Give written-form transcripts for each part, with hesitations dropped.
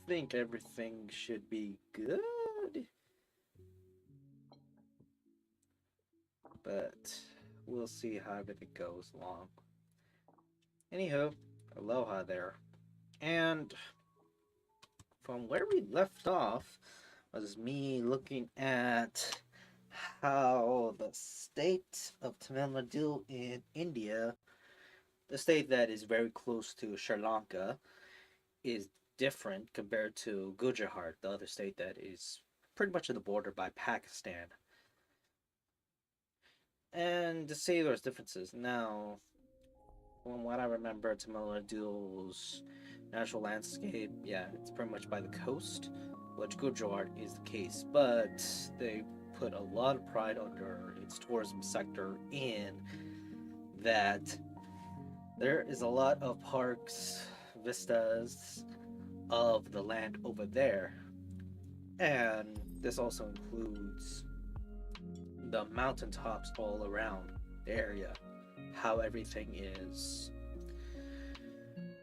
I think everything should be good, but we'll see how everything goes along. Anywho, aloha there. And from where we left off was me looking at how the state of Tamil Nadu in India, the state that is very close to Sri Lanka, is different compared to Gujarat, the other state that is pretty much at the border by Pakistan. And to say there's differences. Now, from what I remember, Tamil Nadu's natural landscape, yeah, it's pretty much by the coast, which Gujarat is the case. But they put a lot of pride under its tourism sector in that there is a lot of parks, vistas of the land over there. And this also includes the mountaintops all around the area. How everything is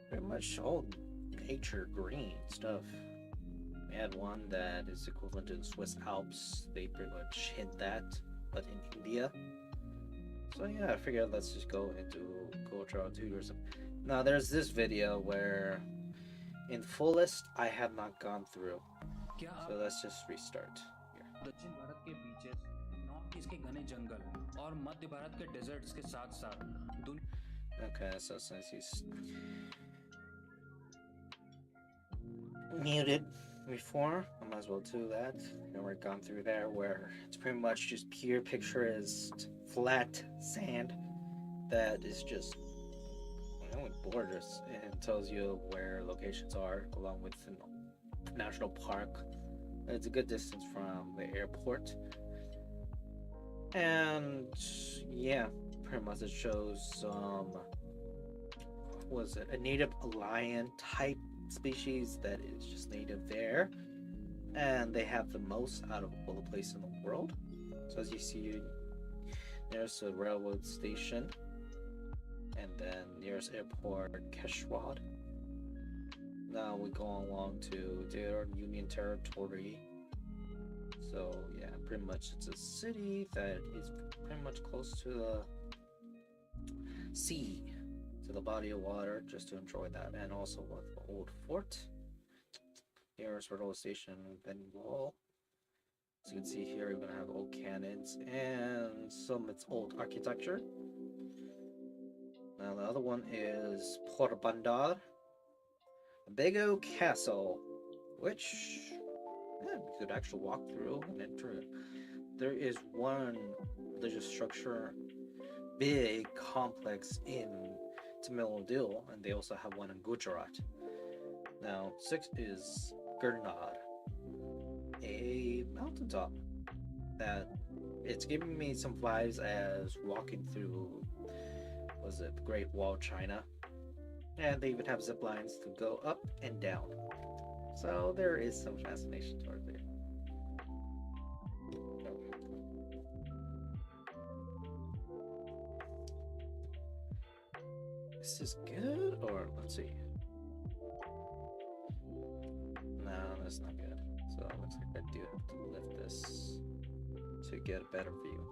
pretty much all nature green stuff. We had one that is equivalent to the Swiss Alps. They pretty much hint that, but in India. So yeah, I figured let's just go into cultural tourism. Now there's this video where in fullest I have not gone through. So let's just restart here. दक्षिण भारत के beaches, north east के घने जंगल और मध्य भारत के desserts के साथ-साथ Okay, so since he's muted before, I might as well do that. And we're gone through there where it's pretty much just pure picturesque flat sand that is just with borders and tells you where locations are along with the national park. It's a good distance from the airport. And yeah, pretty much it shows was it a native lion type species that is just native there, and they have the most out of all the places in the world. So as you see, there's a railroad station, and then nearest airport Keshrod. Now we go along to their Union Territory. So yeah, pretty much it's a city that is pretty much close to the sea, to the body of water, just to enjoy that. And also with the old fort. Here's railroad station Bengal. As you can see here, you're gonna have old cannons and some of its old architecture. Now the other one is Porbandar, a big old castle, which yeah, you could actually walk through and enter it. There is one religious structure, big complex in Tamil Nadu, and they also have one in Gujarat. Now 6 is Gurnad, a mountaintop that it's giving me some vibes as walking through, was it the Great Wall of China? And they even have zip lines to go up and down. So there is some fascination toward there. This is good, or let's see. No, that's not good. So it looks like I do have to lift this to get a better view.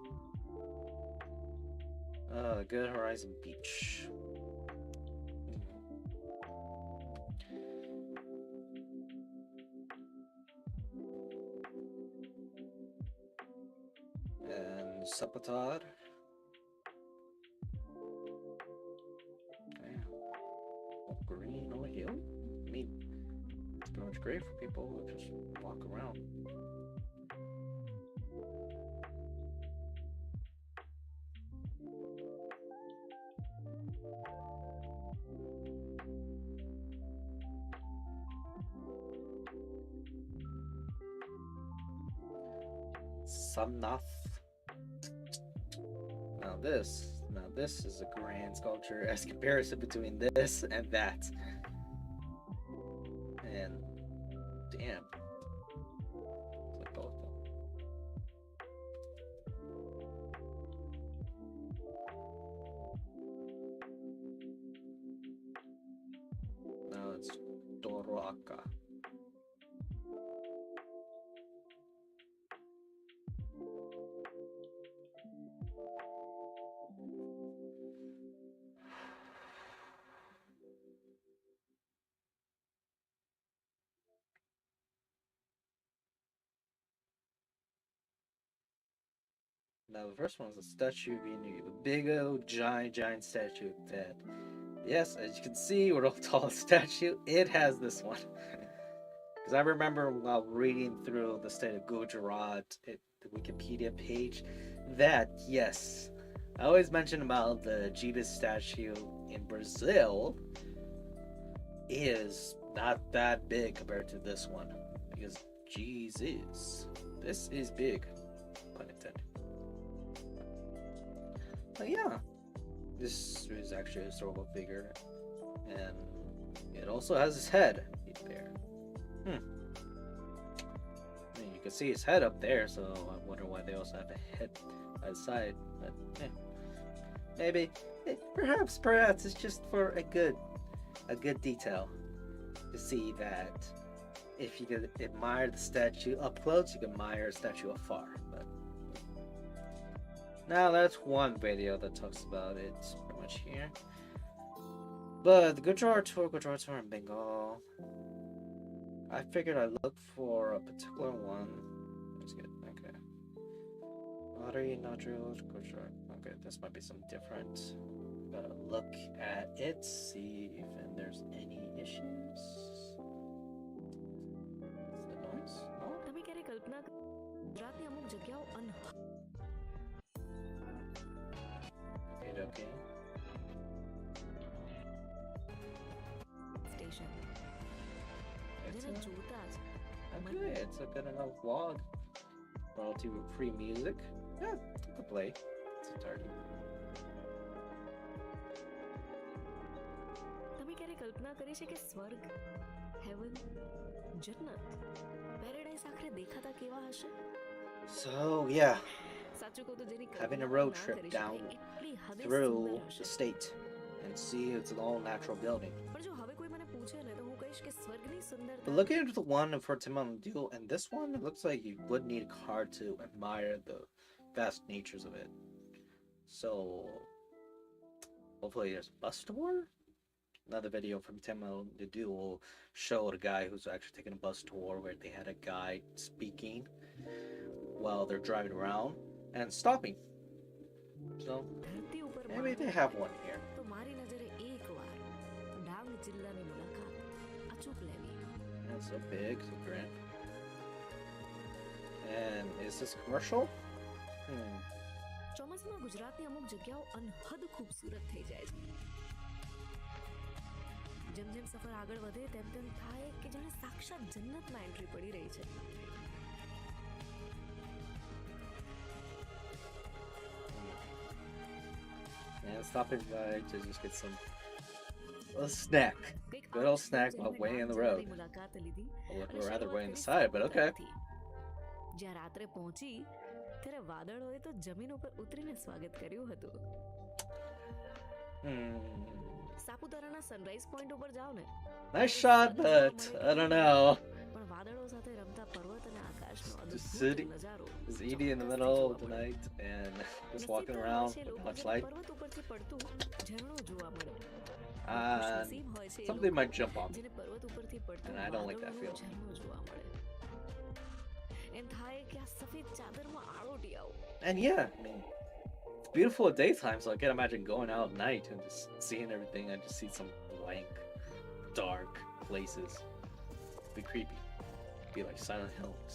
Good Horizon Beach. And Sapatar. Yeah. All green, all hill. I mean, it's pretty much great for people who just walk around. Samnath. Now this is a grand sculpture as comparison between this and that. And damn. It's like both of them. Now it's Doraka. Now the first one is a statue of Inu, a big old giant statue of dead. Yes, as you can see, we're all tall statue. It has this one. Because I remember while reading through the state of Gujarat, the Wikipedia page, that yes, I always mention about the Jesus statue in Brazil is not that big compared to this one. Because Jesus, this is big, pun intended. But yeah, this is actually a historical figure, and it also has his head there. I mean, you can see his head up there, so I wonder why they also have a head by the side. But maybe, perhaps it's just for a good detail to see that if you could admire the statue up close, you can admire a statue afar. But now that's one video that talks about it pretty much here. But the Gujarat tour in Bengal, I figured I'd look for a particular one. Let's get okay. Lottery, nodules, Gujarat. Okay, this might be some different. Gotta look at it, see if there's any issues. Is the noise? Oh. તમે ક્યારે કલ્પના ગુજરાતની અમુક જગ્યાઓ Okay. Station જેને જોતા જ Okay, it's a good enough vlog. Royalty with free music. Yeah, I could play. It's entirely. તમે ક્યારે કલ્પના કરી છે કે સ્વર્ગ હેવન જન્નત પેરેડાઇઝ આખરે દેખાતા કેવા હશે So yeah, સાચું કહું તો જેની having a કલ્પના road ના trip કરી down શકાય એટલી હદે through સુંદર the હશે state and see it's an all natural building. પણ જો હવે કોઈ મને પૂછે ને તો હું કહીશ કે સ્વર્ગની But સુંદરતા looking at the one for Timon and this one, it looks like you would need a car to admire the vast natures of it. So hopefully there's a bus tour. Another video from Timon will show a guy who's actually taking a bus tour where they had a guy speaking while they're driving around and stopping. So ધરતી ઉપર maybe they have one here. તો મારી નજરે એકવાર ડાંગ જિલ્લાની મુલાકાત અચૂક લેવી That's so big, so grand. And is this commercial? ચોમાસામાં ગુજરાતની અમુક જગ્યાઓ અનહદ ખૂબસૂરત થઈ જાય છે જેમ જેમ સફર આગળ વધે તેમ તેમ થાય કે જાણે સાક્ષાત જન્નતમાં એન્ટ્રી પડી રહી છે And stopping by to just get some a snack. Good old snack while waiting on the road. મુલાકાત લીધી Or rather waiting on the side, but okay. જ્યાં રાત્રે પહોંચી ત્યારે વાદળોએ તો જમીન ઉપર ઉતરીને સ્વાગત કર્યું હતું સાપુતારાના સનરાઈઝ પોઈન્ટ ઉપર જાવ ને Nice shot, but I don't know. પણ વાદળો સાથે રમતા પર્વત અને આકાશનો Just અદ્ભુત sitting, નજારો just eating in the middle of the night and just walking around with much light. પર્વત ઉપરથી પડતું ઝરણું જોવા મળે And something might jump off. જેને પર્વત ઉપરથી પડતું And I don't like that વાદળોનું feeling. ઝરણું જોવા મળે એમ થાય કે આ સફેદ ચાદરમાં આળોટી આવો And yeah, I mean, it's beautiful at daytime, so I can't imagine going out at night and just seeing everything. I just see some blank, dark places. It'd be creepy. It'd be like Silent Hills.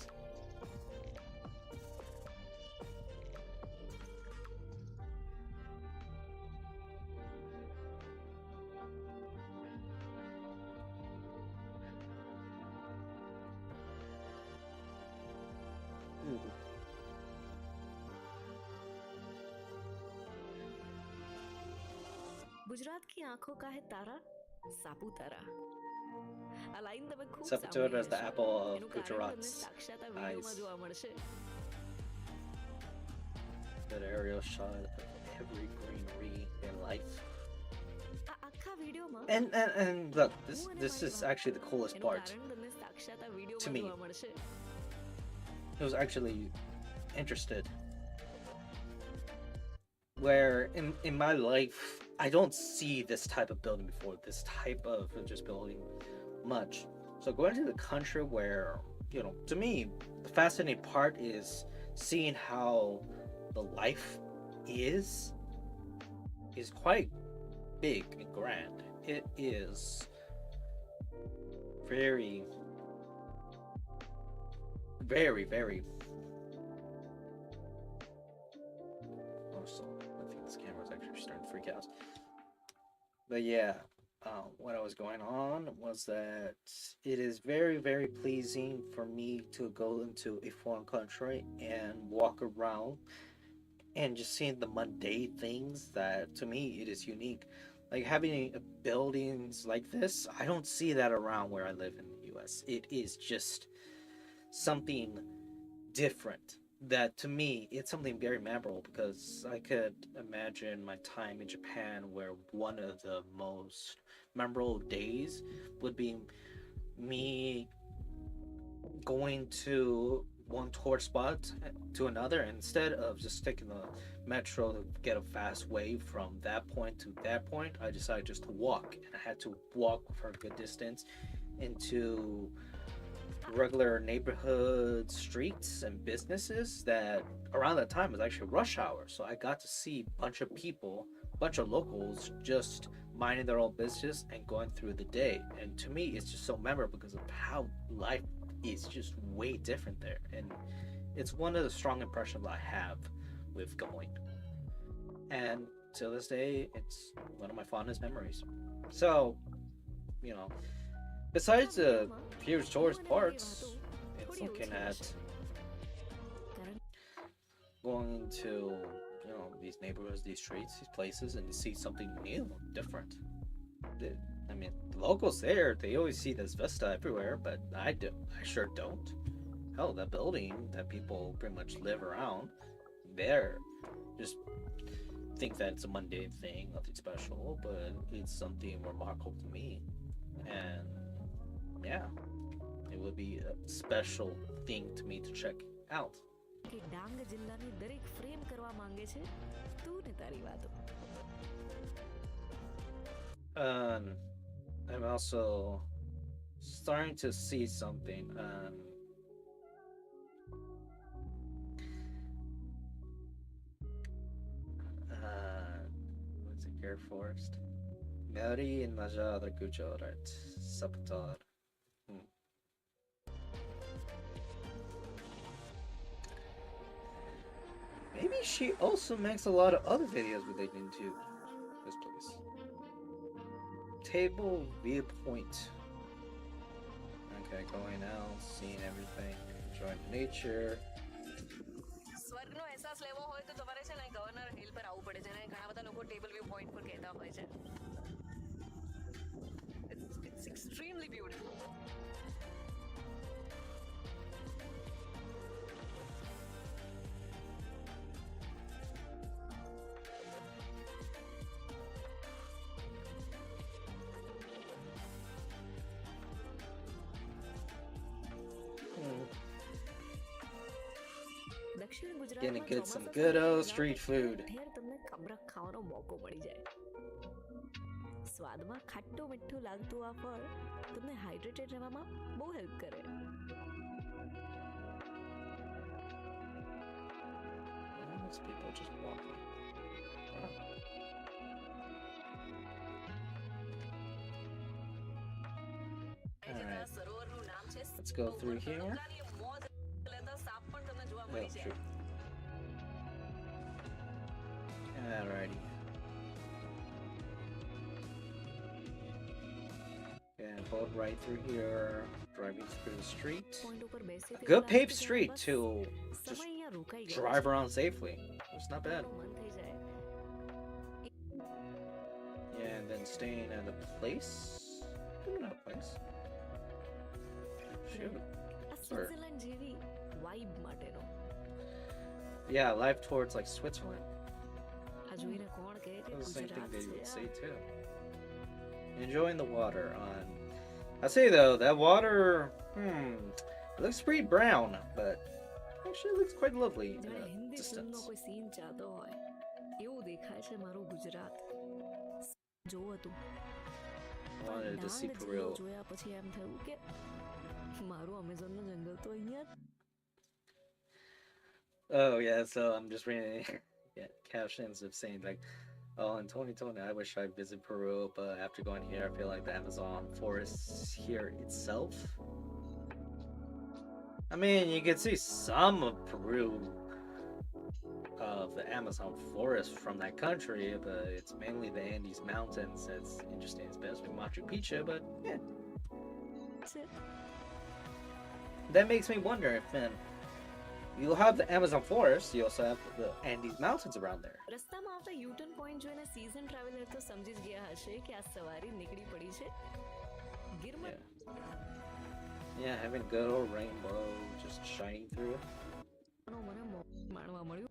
Gujarat की आंखों का है तारा सापुतारा આ line તમે ખૂબ Saboteur સાંભળી is the હશે. apple of એનું કારણ તમને Gujarat's સાક્ષાત આ eyes. વિડીયોમાં જોવા મળશે. That aerial shot of every greenery in life. આ આખા વિડીયોમાં And look, હું અને this મારી is વાત, actually the coolest એનું part. કારણ તમને સાક્ષાત આ To વિડીયોમાં me. જોવા મળશે. I was actually interested. Where in my life, I don't see this type of building before, this type of just building much. So going to the country where, to me, the fascinating part is seeing how the life is quite big and grand. It is very, very, very. Oh, so I think this camera is actually starting to freak out. But yeah, what I was going on was that it is very, very pleasing for me to go into a foreign country and walk around and just seeing the mundane things that to me it is unique. Like having buildings like this, I don't see that around where I live in the US. It is just something different that to me it's something very memorable, because I could imagine my time in Japan where one of the most memorable days would be me going to one tourist spot to another. Instead of just taking the metro to get a fast way from that point to that point, I decided just to walk, and I had to walk for a good distance into regular neighborhood streets and businesses that around that time was actually rush hour. So I got to see a bunch of people, a bunch of locals just minding their own business and going through the day. And to me, it's just so memorable because of how life is just way different there. And it's one of the strong impressions I have with going. And to this day, it's one of my fondest memories. So, besides the huge tourist parts, it's looking at going to, these neighborhoods, these streets, these places, and to see something new, different. I mean, the locals there, they always see this Vista everywhere, but I sure don't. Hell, that building that people pretty much live around, there, just think that it's a mundane thing, nothing special, but it's something remarkable to me. And yeah, it would be a special thing to me to check out. કે ડાંગ જિલ્લાની દરેક frame કરવા માંગે છે તું ને તારી વાતો. I'm also starting to see something. What's it? Air Forest. Mary in Majada Gujarat. Saboteur. Maybe she also makes a lot of other videos relating to this place. Table viewpoint. Okay, going out, seeing everything, enjoying nature. સ્વર્ગનો અહેસાસ લેવો હોય તો તમારે છે ને governor hill પર આવવું પડે છે અને ઘણા બધા લોકો ટેબલ વ્યૂ પોઈન્ટ પર કહેતા હોય છે. It's extremely beautiful. દક્ષિણ Gonna ગુજરાતમાં get some ચોમાસા good સમયે old street food. ઠેર તમને ખબરક ખાવાનો મોકો મળી જાય. સ્વાદમાં ખાટું મીઠું લાગતું આ ફળ તમને હાઇડ્રેટેડ રહેવામાં બહુ હેલ્પ કરે. Those people just walking. Wow. Alright. સરોવરનું નામ છે Let's go through here. મોજ લેતા સાપ પણ તમને જોવા Oh, મળી જાય. shoot. Alrighty. And boat right through here, driving through the street. Point ઉપર બેસી A તે good લાગે paved કે street બસ to just સમય અહીંયા રોકાઈ ગયો drive છે. around safely. It's not bad. તમારું મન થઈ જાય. Yeah, and then staying at a place. Not a place. too. આ Or સ્વિટ્ઝરલેન્ડ જેવી વાઇબ માટેનો. yeah, life towards like Switzerland. આ જોઈને કોણ કહે કે That's the same thing Gujarat they છે would યાર. say too. Enjoying the water on. I say though that water, it looks pretty brown, but actually it looks quite lovely in જાણે a Hindi ફિલ્મનો distance. કોઈ સીન ચાલતો હોય એવું દેખાય છે મારું ગુજરાત. જોવું હતું I પણ wanted to see ડાંગ જિલ્લો Peru. જોયા પછી એમ થયું કે મારું અમેઝોનનું જંગલ તો અહીંયા જ. Oh yeah, so I'm just reading yeah, captions of saying like, oh, in 2020 I wish I visit Peru, but after going here I feel like the Amazon forest here itself. I mean, you can see some of Peru of the Amazon forest from that country, but it's mainly the Andes Mountains that's interesting, especially Machu Picchu, but yeah. છે. That makes me wonder if then you'll have the Amazon forest, you also have the Andes Mountains around there. રસ્તામાં આવતા U turn point જોઈને season traveller તો સમજી જ ગયા હશે કે આ સવારી નીકળી પડી છે ગીરમાં. Yeah, having a good old rainbow just shining through. મને માણવા મળ્યું.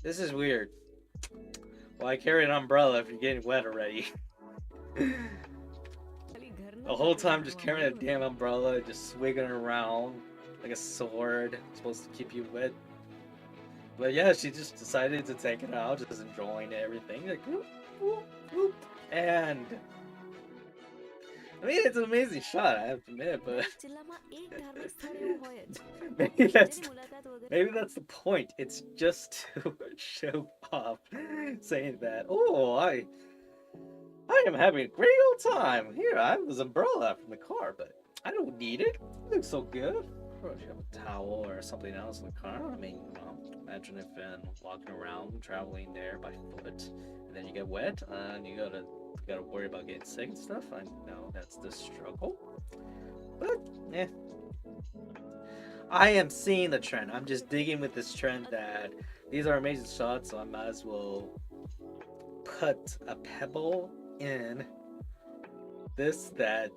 This is weird. Well, I carry an umbrella if you're getting wet already. ખાલી ઘરના The whole time just carrying a damn umbrella, just swinging around like a sword, supposed to keep you wet. But yeah, she just decided to take it out, just enjoying everything. Like, whoop, whoop, whoop. And I mean, it's an amazing shot, I have to admit, but જિલ્લામાં એક ધાર્મિક સ્થળ એવું હોય જ maybe that's જેની મુલાકાત વગર maybe that's the point. It's just to show off, saying that, oh, I am having a great old time. Here, I have this umbrella from the car, but I don't need it. It looks so good. Or if you have a towel or something else in the car, I mean, imagine if walking around, traveling there by foot, and then you get wet, and you gotta worry about getting sick and stuff. I know that's the struggle, but yeah. I am seeing the trend. I'm just digging with this trend that these are amazing shots, so I might as well put a pebble in this. That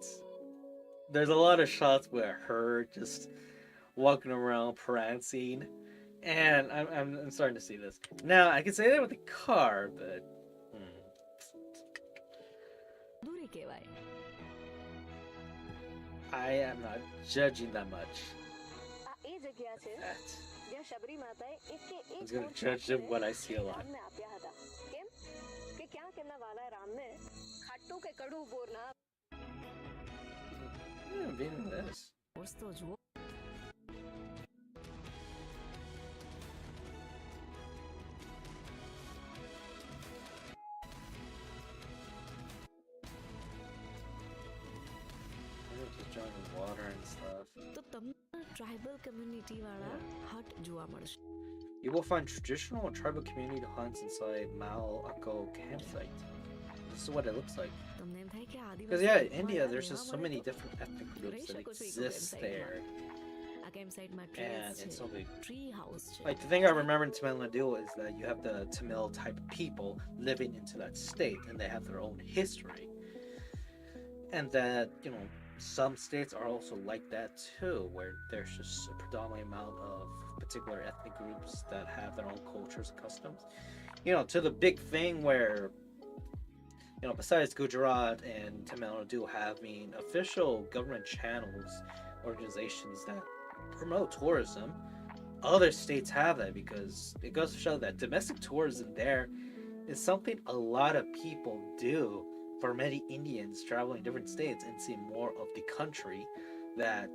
there's a lot of shots where her just walking around prancing, and I'm starting to see this now. I can say that with the car, but દૂરી કહેવાય. I am not judging that much. આ એ જગ્યા છે That જ્યાં શબરી માતાએ એક કે I'm એક gonna મોર judge them કાપીને when I see a lot. રામને આપ્યા હતા. કેમ કે ક્યાંક એમના વાલા રામને ખાટું કે કડવું બોર ના Yeah, I'm being this. Morse તો જુઓ. Just joining water and stuff. તો તમને ટ્રાઇબલ કમ્યુનિટી વાળા હટ જોવા મળશે. You will find traditional and tribal community hunts inside Malacco campsite. This is what it looks like. તમને એમ થાય કે Because yeah, India, there's just so many different ethnic groups that exist there. આ કેમ્પસાઇટમાં And trees it's છે, so big. Tree house છે. Like the thing I remember in Tamil Nadu is that you have the Tamil type of people living into that state, and they have their own history. And that, you know, some states are also like that too, where there's just a predominant amount of particular ethnic groups that have their own cultures and customs. You know, to the big thing where, you know, besides Gujarat and Tamil Nadu having official government channels, organizations that promote tourism, other states have that, because it goes to show that domestic tourism there is something a lot of people do. For many Indians traveling different states and see more of the country, that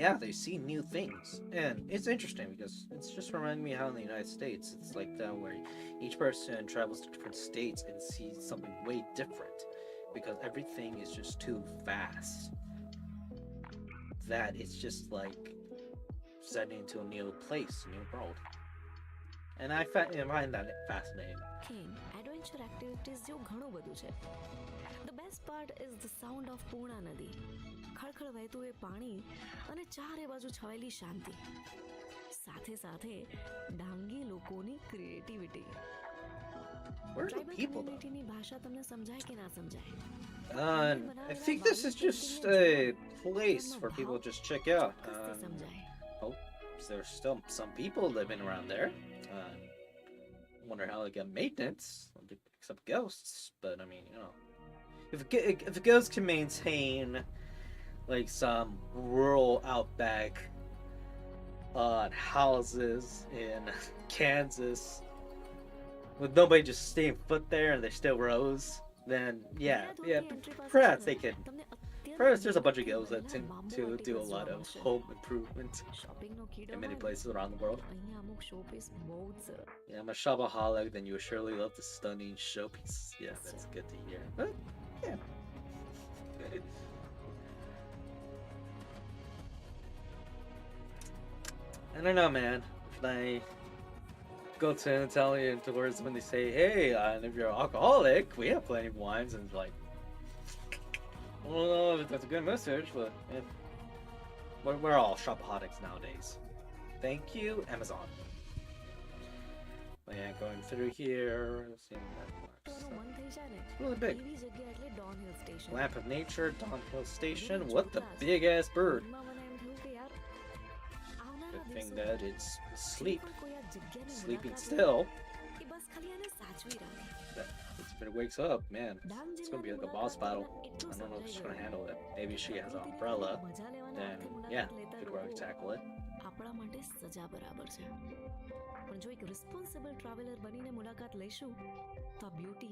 yeah, they see new things. And it's interesting because it's just reminding me how in the United States it's like that, where each person travels to different states and sees something way different, because everything is just too fast, that it's just like setting into a new place, a new world. And I find that fascinating. Adventure activities જેવું ઘણું બધું છે. The best part is the sound of Purna નદી. ખળખળ વહેતું એ પાણી અને ચારે બાજુ છવાયેલી શાંતિ, સાથે સાથે ડાંગી લોકોની creativity. Where are the tribal people though? કમ્યુનિટીની ભાષા તમને સમજાય કે ના સમજાય, I think this is just a place for people to just check out. Hope there's still some people living around there. Wonder how they get maintenance, except ghosts. But I mean, you know, if a ghost can maintain like some rural outback houses in Kansas with nobody just staying put there and they still rose, then yeah, perhaps they could. Perhaps there's a bunch of ghosts that tend to do a lot of home improvement in many places around the world. Yeah, I'm a shopaholic, then you will surely love the stunning showpieces. Yeah, that's good to hear. But, yeah. I don't know, man. If I go to an Italian tours when they say, hey, and if you're an alcoholic, we have plenty of wines, and it's like, I don't know if that's a good message, but we're all shopaholics nowadays. Thank you, Amazon. But yeah, going through here, seeing landmarks. It's really big. Lamp of Nature, Downhill Station. What the big ass bird? Good thing that it's asleep. Sleeping still. If it wakes up, man, it's gonna be like a boss battle. I don't know if she's gonna handle it. Maybe she has an umbrella. Then, yeah, good way to tackle it. આપણા માટે સજા બરાબર છે પણ જો એક responsible traveller બનીને મુલાકાત લઈશું તો આ બ્યુટી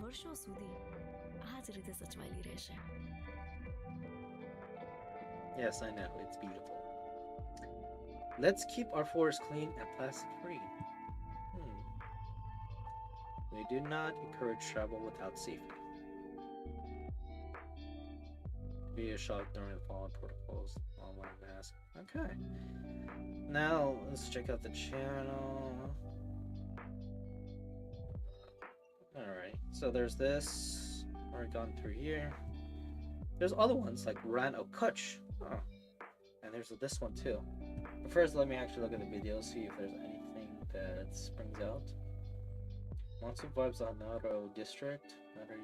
વર્ષો સુધી આ જ રીતે સચવાયેલી રહેશે. Yes, I know, it's beautiful. Let's keep our forest clean and plastic free. We do not encourage travel without safety. Be a shot during the following protocols. Online mask. Okay. Now let's check out the channel. Alright, so there's this. Already gone through here. There's other ones like Rano Kutch. Oh. And there's this one too. But first, let me actually look at the video, see if there's anything that springs out. Monsoon vibes on Nadu district. Nadu.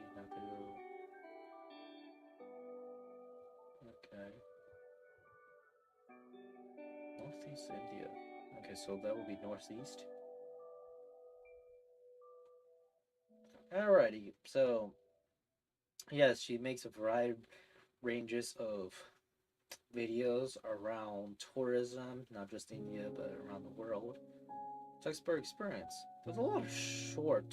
Okay. Northeast India. Okay, so that will be northeast. Alrighty, so yes, she makes a variety ranges of videos around tourism, not just India, but around the world. To explore experience. There's a lot of short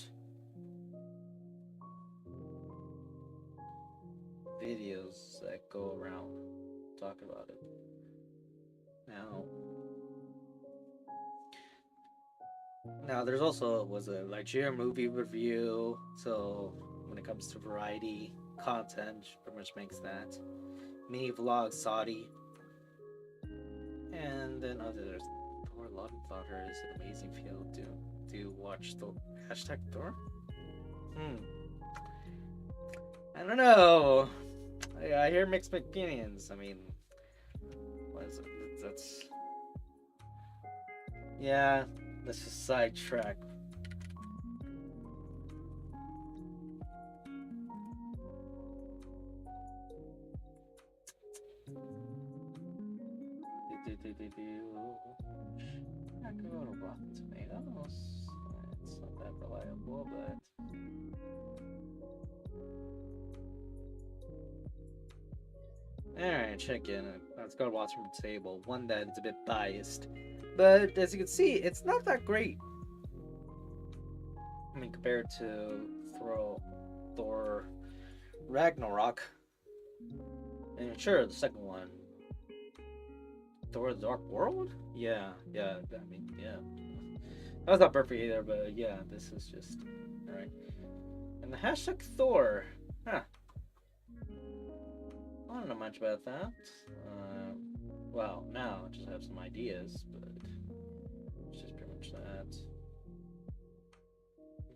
videos that go around talk about it. Now there's also was a Nigerian movie review, so when it comes to variety content, she pretty much makes that. Mini vlog Saudi. And then there's Thor. Love and Thought is an amazing field. Do you watch the hashtag Thor? I don't know. I hear mixed opinions. I mean, what is it? That's yeah. Let's just sidetrack. I go to Rotten Tomatoes. It's not that reliable, but alright, check in. Let's go to Watch from the Table. One that is a bit biased, but as you can see, it's not that great. I mean, compared to Thor Ragnarok, and sure, the second one. Thor the Dark World? Yeah, I mean, yeah. That's not perfect either, but yeah, this is just... Alright. And the hashtag Thor. Huh. I don't know much about that. Well, now I just have some ideas, but it's just pretty much that.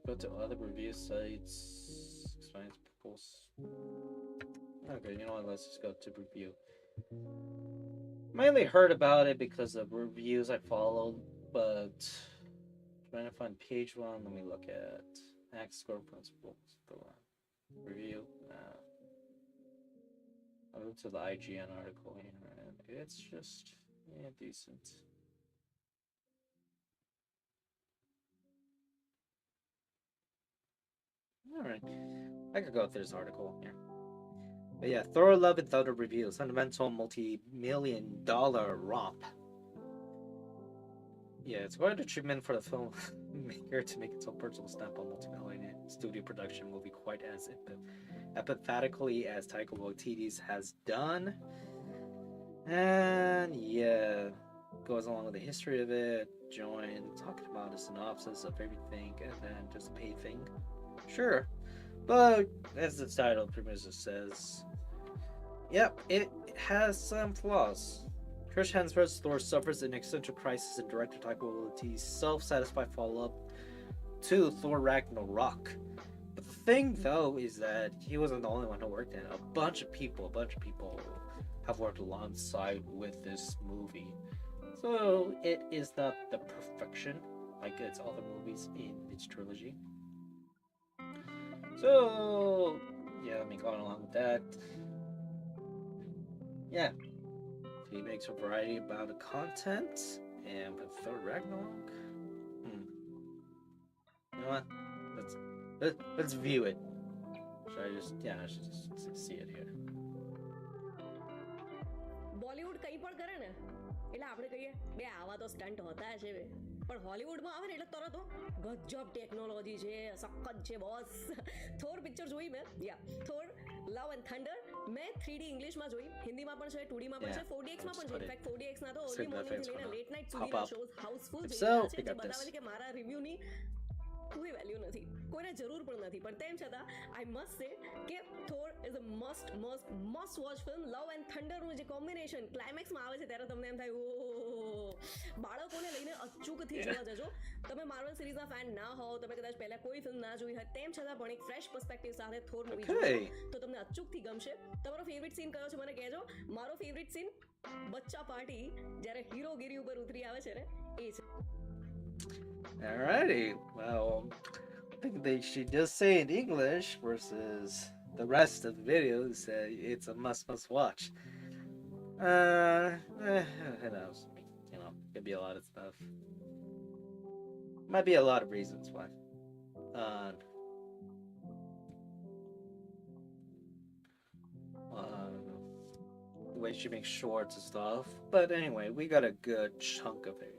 Go to other review sites. Explains purpose. Okay, you know what? Let's just go to review. Mainly heard about it because of reviews I followed, but trying to find page one. Let me look at Axe Score Principles. Review. I went to the IGN article here, and it's just decent. All right, I could go with this article here. But yeah, Thor: Love and Thunder reveals fundamental multi-million-dollar romp. Yeah, it's quite a treatment for the filmmaker to make its own personal stamp on multi-million studio production movie quite as empathetically as Taika Waititi's has done. And yeah, goes along with the history of it, talking about a synopsis of everything, and then just a pay thing. Sure, but as the title pretty much just says, yep, it has some flaws. Chris Hemsworth's Thor suffers an existential crisis in director Taika Waititi's self-satisfied follow-up to Thor Ragnarok. But the thing, though, is that he wasn't the only one who worked in it. A bunch of people have worked alongside with this movie. So it is not the perfection like its other movies in its trilogy. So yeah, let me go along with that. Yeah. He makes a variety about the content, and with Thor Ragnarok, you know what? Let's view it. I should just see it here. Bollywood કંઈ પણ કરે ને એટલે આપણે કહીએ બે આવા તો સ્ટન્ટ હોતા છે બે પણ હોલિવૂડમાં આવે ને એટલે તરત ગજબ ટેકનોલોજી છે સખત છે બોસ થોર પિક્ચર જોઈ મેં યા થોર લવ એન્ડ થંડર મેં 3D ઇંગ્લિશમાં જોઈ હિન્દીમાં પણ છે 2Dમાં પણ છે 4DXમાં પણ છે ઇનફેક્ટ 4DXના તો અર્લી મોર્નિંગથી લઈને લેટ નાઇટ સુધીના શોઝ હાઉસફુલ જઈ રહ્યા છે જે બતાવે છે કે મારા રિવ્યુની કોઈ વેલ્યુ નથી કોઈને જરૂર પણ નથી પણ તેમ છતાં આઈ મસ્ટ સે કે Thor is a must watch film love and થંડરનું જે કોમ્બિનેશન ક્લાઇમેક્સમાં આવે છે ત્યારે તમને એમ થાય ઓ બાળકોને લઈને અચૂકથી જોવા જજો તમે માર્વલ સિરીઝના ફેન ના હોવ તમે કદાચ પહેલા કોઈ ફિલ્મ ના જોઈ હોય તેમ છતાં પણ એક ફ્રેશ પર્સપેક્ટિવ સાથે થોર મૂવી જોજો તો તમને અચૂકથી ગમશે તમારો ફેવરિટ સીન કયો છે મને કહેજો મારો ફેવરિટ સીન બચ્ચા પાર્ટી જ્યારે હીરોગીરી ઉપર ઉતરી આવે છે ને એ છે. Alrighty, well, I think they should just say in English versus the rest of the videos. It's a must watch. Who knows? You know, could be a lot of stuff. Might be a lot of reasons why. The way she makes shorts and stuff. But anyway, we got a good chunk of it.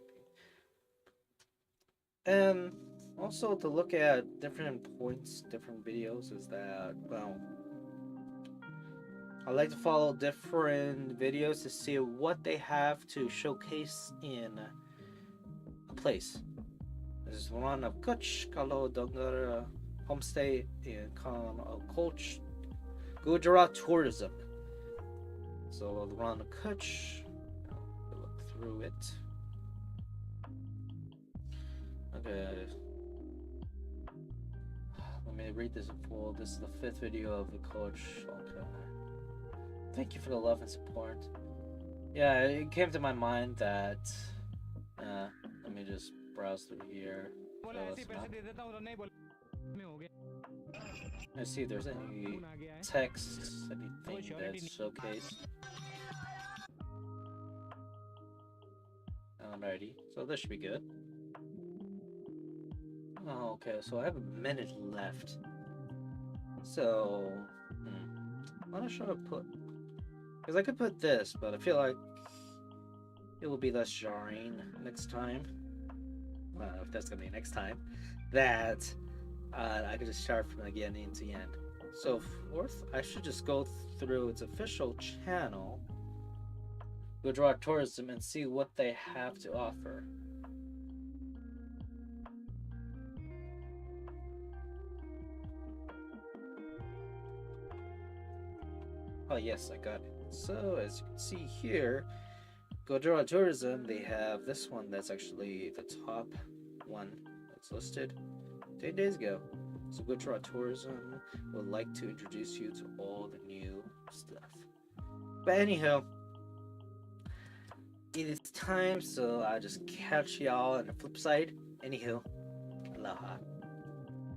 And also to look at different points, different videos, is that, well, I like to follow different videos to see what they have to showcase in a place. This is one of Kutch, Kalo Dongar Homestay in Coach Gujarat Tourism. So we'll run a Kutch, look through it. Okay, let me read this in full. This is the 5th video of the coach. Okay. Thank you for the love and support. Yeah, it came to my mind that let me just browse through here. Let's see if there's any text, anything that's showcased. Alrighty, so this should be good. Oh, okay, so I have a minute left. So, I'm not sure to put, because I could put this, but I feel like it will be less jarring next time. Well, if that's gonna be next time, that I could just start from the beginning to the end. So, fourth, I should just go through its official channel, Gujarat Tourism, and see what they have to offer. Oh yes, I got it. So as you can see here, Gujarat Tourism, they have this one that's actually the top one that's listed 10 days ago. So Gujarat Tourism would like to introduce you to all the new stuff. But anyhow, it is time, so I'll just catch y'all on the flip side. Anyhow, aloha.